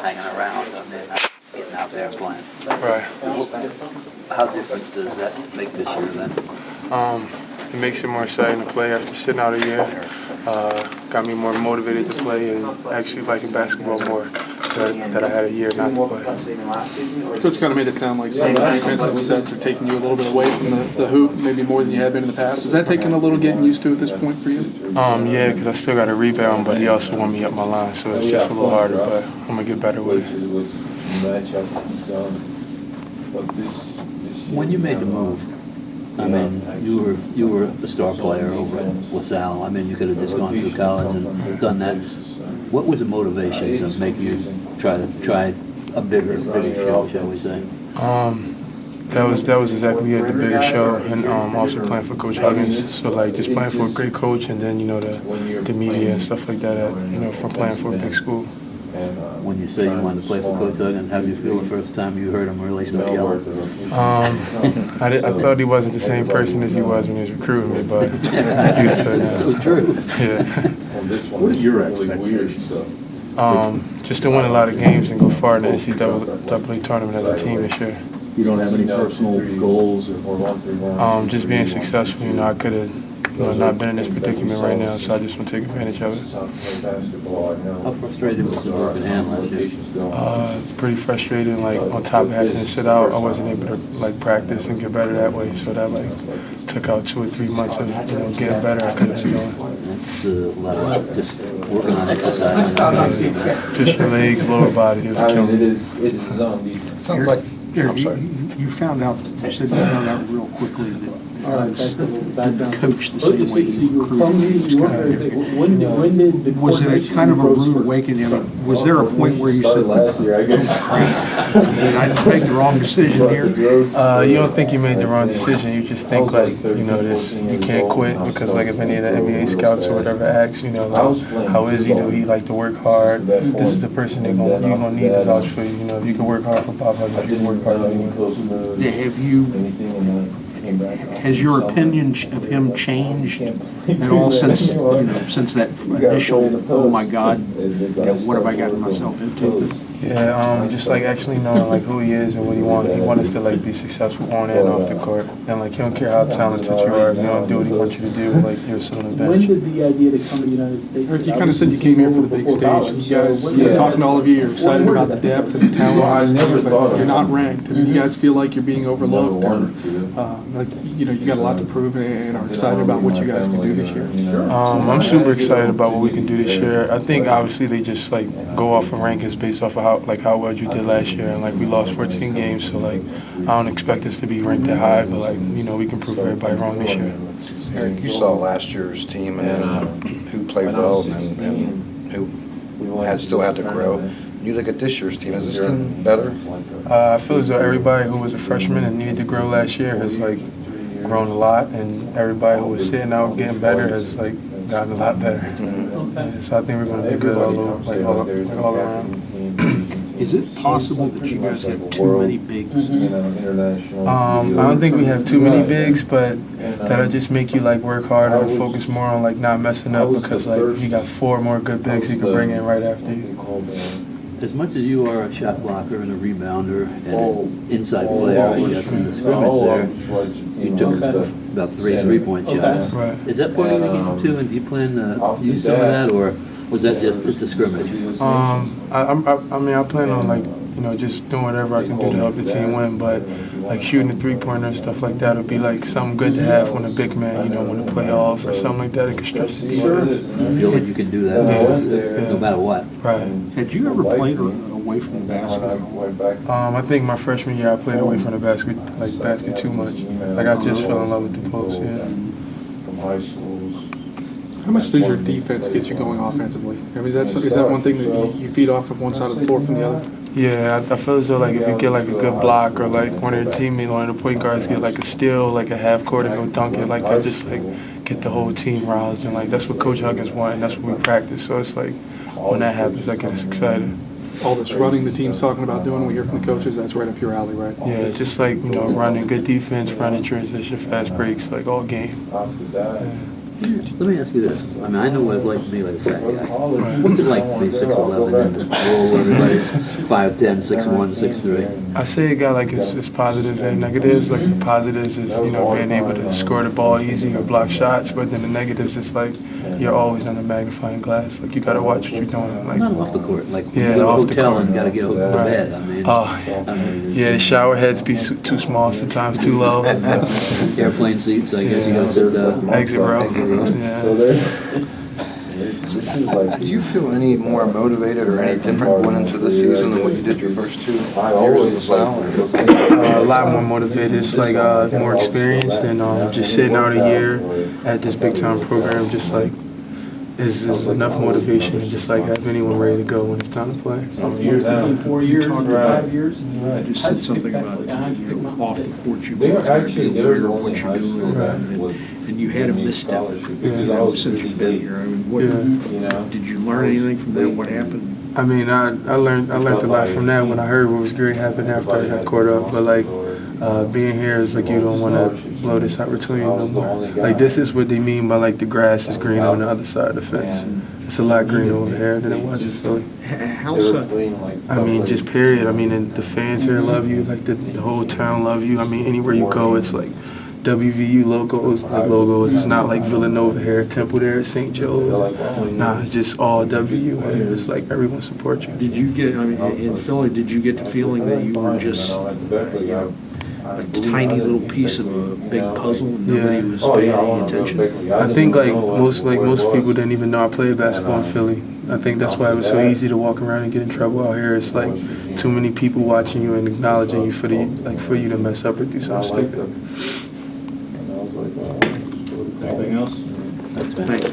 hanging around and then not getting out there and playing. Right. How different does that make this year then? It makes it more exciting to play after sitting out a year. Got me more motivated to play and actually liking basketball more that I had a year not to play. Coach kind of made it sound like some of the defensive sets are taking you a little bit away from the hoop, maybe more than you had been in the past. Is that taking a little getting used to at this point for you? Yeah, because I still got a rebound, but he also want me up my line, so it's just a little harder, but I'm going to get better with it. When you made the move, I mean, you were a star player over at LaSalle. I mean, you could have just gone through college and done that. What was the motivation to make you try a bigger show, shall we say? That was exactly it, the bigger show, and also playing for Coach Huggins. So like just playing for a great coach, and then the media and stuff like that. From playing for a big school. When you say you wanted to play for Coach Huggins, how did you feel the first time you heard him really start yelling? I thought he wasn't the same person as he was when he was recruiting me, but I'm used to it now. So true. Yeah. What are your expectations? Just to win a lot of games and go far in the NCAA tournament as a team this year. You don't have any personal goals or just being successful. I could have not been in this predicament right now, so I just want to take advantage of it. How frustrated was the broken hand last year? It's pretty frustrating. Like on top of having to sit out, I wasn't able to practice and get better that way. So that took out 2 or 3 months of getting better. I could have been doing. It's a lot of just working on exercise. Just your legs, lower body. It was killing me. Sounds like. Eric, you found out, you said you found out real quickly that didn't coach the same way you recruited. Was it a kind of a rude awakening? I mean, was there a point where you said, did I make the wrong decision here? You don't think you made the wrong decision. You just think you can't quit because if any of the NBA scouts or whatever asks, how is he? Do he like to work hard? This is the person you're gonna need to vouch for you. If you can work hard for Bob Huggins, you can work hard for anyone. Have you? Has your opinion of him changed at all since that initial, oh my God, what have I gotten myself into? Yeah, just actually knowing who he is and what he wants. He wants us to be successful on and off the court, and he don't care how talented you are. If you don't do what he wants you to do, you're still on the bench. When did the idea to come to the United States? Eric, you kind of said you came here for the big stage. You guys, talking to all of you, you're excited about the depth and the talent on this team, but you're not ranked. I mean, you guys feel like you're being overlooked, or you got a lot to prove, and are excited about what you guys can do this year. I'm super excited about what we can do this year. I think obviously they just go off of rankings based off of how well you did last year, and we lost 14 games, so I don't expect us to be ranked that high, but we can prove everybody wrong this year. Eric, you saw last year's team and who played well and who still had to grow. You look at this year's team. Is this team better? I feel as though everybody who was a freshman and needed to grow last year has grown a lot, and everybody who was sitting out getting better has gotten a lot better. Yeah, so I think we're going to be good all around. Is it possible that you guys have too many bigs? I don't think we have too many bigs, but that'll just make you work harder and focus more on not messing up, because you got 4 more good bigs you can bring in right after you. As much as you are a shot blocker and a rebounder and an inside player, I guess, in the scrimmage there, you took about 3 3-point shots. Right. Is that part of the game too, and do you plan to use some of that, or was that just a scrimmage? I plan on just doing whatever I can do to help the team win, but shooting a 3-pointer and stuff like that would be something good to have when a big man, when to play off or something like that. It can stretch the defense. You feel that you can do that no matter what. Right. Had you ever played away from the basket? I think my freshman year I played away from the basket too much. I just fell in love with the post. Yeah. How much does your defense get you going offensively? I mean, is that one thing that you feed off of one side of the floor from the other? Yeah, I feel as though if you get a good block, or one of your teammates, one of the point guards get a steal, a half court and go dunk it, that just get the whole team roused, and that's what Coach Huggins wants, and that's what we practice. So it's when that happens, I get us excited. All this running the team's talking about doing, we hear from the coaches, that's right up your alley, right? Yeah, just running good defense, running transition, fast breaks, all game. Yeah. Let me ask you this. I mean, I know what it's like to be like a fat guy. What's it like to be 6'11" and the world where everybody's 5'10", 6'1", 6'3"? I say it got like its positives and negatives. Like the positives is, you know, being able to score the ball easy or block shots, but then the negatives is like you're always under magnifying glass. Like you gotta watch what you're doing. Like Not off the court, like Yeah, you go to a off the hotel court. and gotta get to bed. I mean, oh yeah, the shower heads be too small sometimes, too low. airplane seats, I guess you gotta sit Exit row. Exit row. Yeah. Do you feel any more motivated or any different going into this season than what you did your first 2 years of LaSalle? A lot more motivated. It's like more experienced and just sitting out a year at this big time program. Just like is enough motivation to just like have anyone ready to go when it's time to play. 4 years, talked 5 years. You just said something about, you know, off the court, you They were were actually, they were the what only you're high doing, school and you had a misstep, you know, since you've been here. I mean, what, Yeah. did you learn anything from that? What happened? I mean, I learned a lot from that when I heard what was great happened after I got caught up. But like being here is like you don't want to blow this opportunity no more. Like this is what they mean by like the grass is green on the other side of the fence. It's a lot greener over here than it was in Philly. How so? I mean, just period. I mean, and the fans here love you. Like the whole town love you. I mean, anywhere you go, it's like WVU logos. It's not like Villanova here, Temple there, St. Joe's. Nah, it's just all WU here. It's like everyone supports you. Did you get, I mean, in Philly, did you get the feeling that you were just a tiny little piece of a big puzzle and nobody was paying any attention? I think like most people didn't even know I played basketball in Philly. I think that's why it was so easy to walk around and get in trouble out here. It's like too many people watching you and acknowledging you for you to mess up or do something stupid. Anything else? That's been- Thank you.